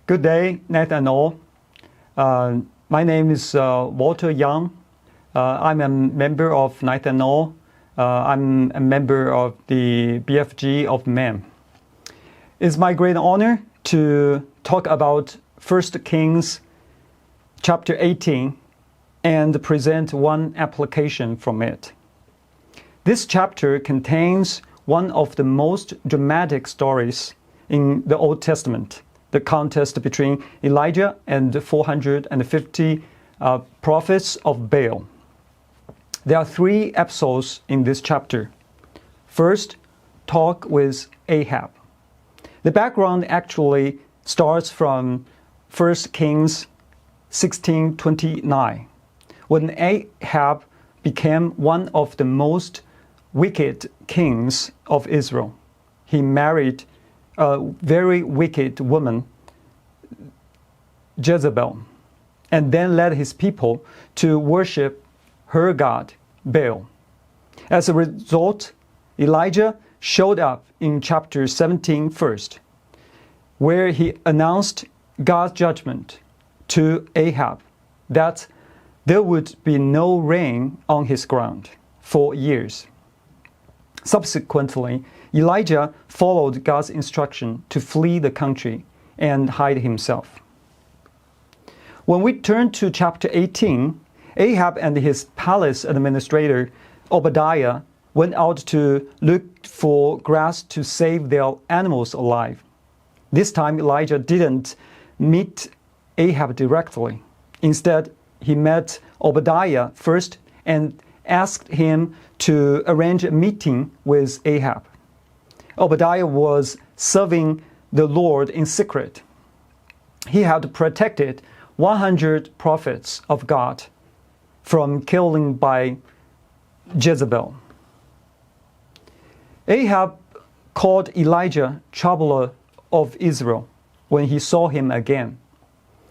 Good day, Nathaniel. My name is Walter Young. I'm a member of Nathaniel. I'm a member of the BFG of MEM. It's my great honor to talk about 1 Kings chapter 18 and present one application from it. This chapter contains one of the most dramatic stories in the Old Testament, the contest between Elijah and the 450 prophets of Baal. There are three episodes in this chapter. First, talk with Ahab. The background actually starts from 1 Kings 16:29, when Ahab became one of the most wicked kings of Israel. He married a very wicked woman, Jezebel, and then led his people to worship her god, Baal. As a result, Elijah showed up in chapter 17 first, where he announced God's judgment to Ahab that there would be no rain on his ground for years. Subsequently, Elijah followed God's instruction to flee the country and hide himself. When we turn to chapter 18, Ahab and his palace administrator, Obadiah, went out to look for grass to save their animals alive. This time, Elijah didn't meet Ahab directly. Instead, he met Obadiah first and asked him to arrange a meeting with Ahab. Obadiah was serving the Lord in secret. He had protected 100 prophets of God from killing by Jezebel. Ahab called Elijah troubler of Israel when he saw him again.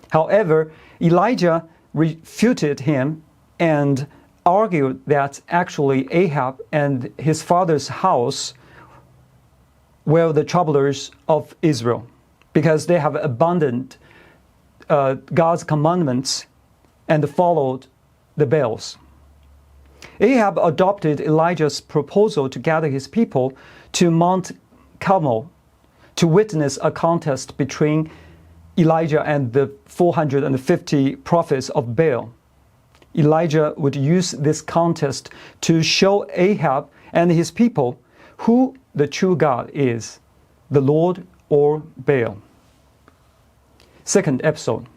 However, Elijah refuted him and argued that actually Ahab and his father's house were the troublers of Israel because they have abandoned God's commandments and followed the Baals. Ahab adopted Elijah's proposal to gather his people to Mount Carmel to witness a contest between Elijah and the 450 prophets of Baal. Elijah would use this contest to show Ahab and his people who the true God is, the Lord or Baal. Second episode,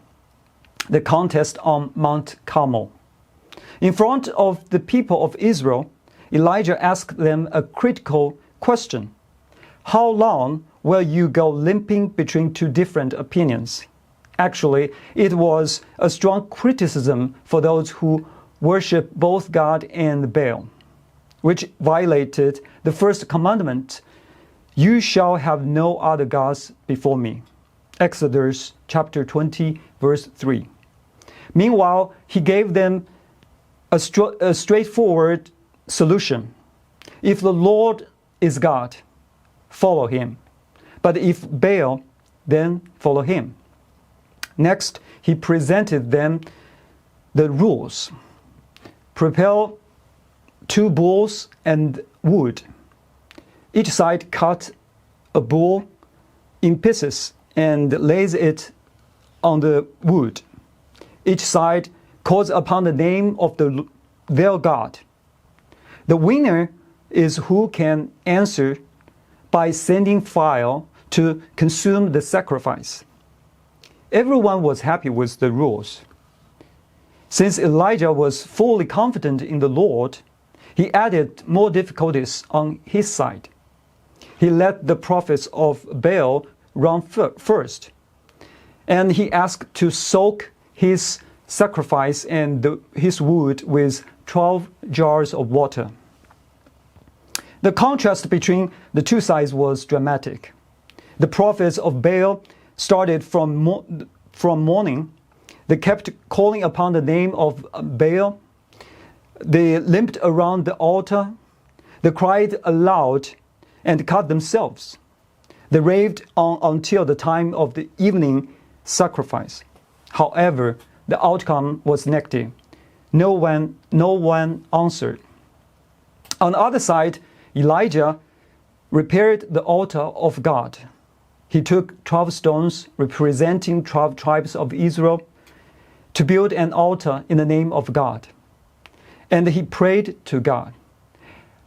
the contest on Mount Carmel. In front of the people of Israel, Elijah asked them a critical question. How long will you go limping between two different opinions? Actually, it was a strong criticism for those who worship both God and Baal, which violated the first commandment, "You shall have no other gods before me." Exodus chapter 20, verse 3. Meanwhile, he gave them a straightforward solution. If the Lord is God, follow him. But if Baal, then follow him. Next, he presented them the rules. Prepare 2 bulls and wood. Each side cut a bull in pieces and lays it on the wood. Each side calls upon the name of their God. The winner is who can answer by sending fire to consume the sacrifice. Everyone was happy with the rules. Since Elijah was fully confident in the Lord, he added more difficulties on his side. He let the prophets of Baal run first, and he asked to soak his sacrifice and his wood with 12 jars of water. The contrast between the two sides was dramatic. The prophets of Baal started from morning. They kept calling upon the name of Baal. They limped around the altar. They cried aloud and cut themselves. They raved on until the time of the evening sacrifice. However, the outcome was negative. No one answered. On the other side, Elijah repaired the altar of God. He took 12 stones representing 12 tribes of Israel to build an altar in the name of God. And he prayed to God.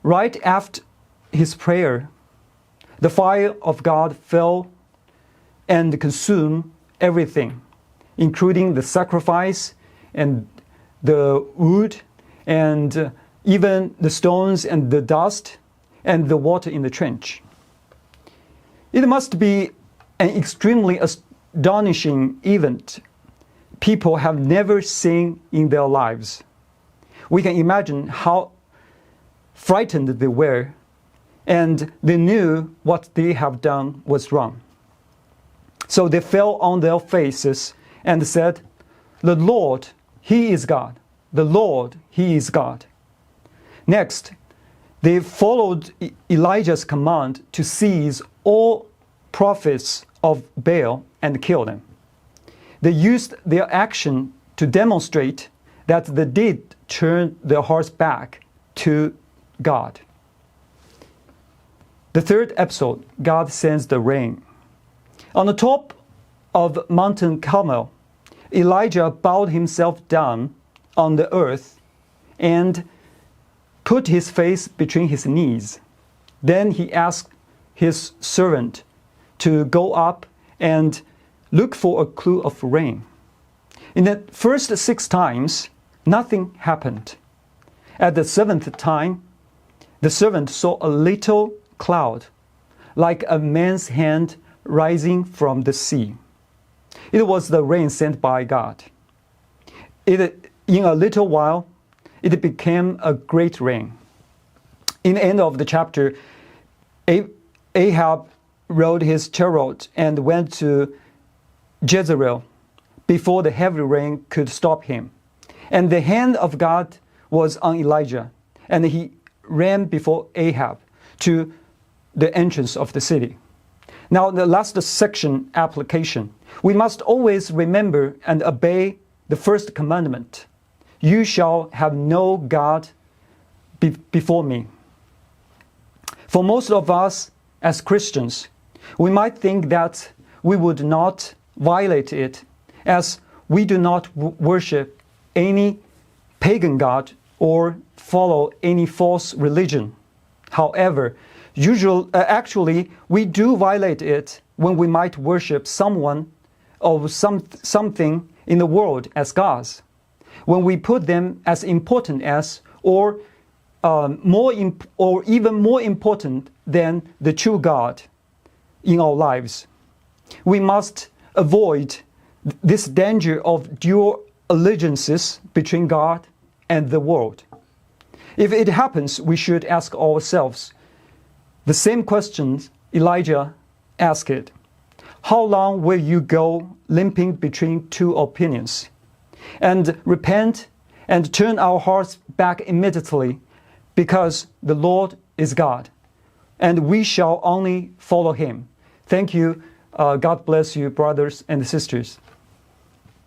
Right after his prayer, the fire of God fell and consumed everything, including the sacrifice and the wood and even the stones and the dust and the water in the trench. It must be an extremely astonishing event people have never seen in their lives. We can imagine how frightened they were, and they knew what they have done was wrong. So they fell on their faces and said, "The Lord, He is God. The Lord, He is God." Next, they followed Elijah's command to seize all prophets of Baal and kill them. They used their action to demonstrate that they did turn their hearts back to God. The third episode, God sends the rain. On the top of Mount Carmel, Elijah bowed himself down on the earth and put his face between his knees. Then he asked his servant to go up and look for a clue of rain. In the first 6 times, nothing happened. At the 7th time, the servant saw a little cloud, like a man's hand rising from the sea. It was the rain sent by God. In a little while, it became a great rain. In the end of the chapter, Ahab rode his chariot and went to Jezreel before the heavy rain could stop him. And the hand of God was on Elijah, and he ran before Ahab to the entrance of the city. Now, the last section, application. We must always remember and obey the first commandment. You shall have no God before me. For most of us as Christians, we might think that we would not violate it, as we do not worship any pagan god or follow any false religion. However, actually, we do violate it when we might worship someone or something in the world as gods, when we put them as important as or even more important than the true God in our lives. We must avoid this danger of dual allegiances between God and the world. If it happens, we should ask ourselves the same questions Elijah asked. How long will you go limping between two opinions? And repent and turn our hearts back immediately, because the Lord is God, and we shall only follow Him. Thank you. God bless you, brothers and sisters.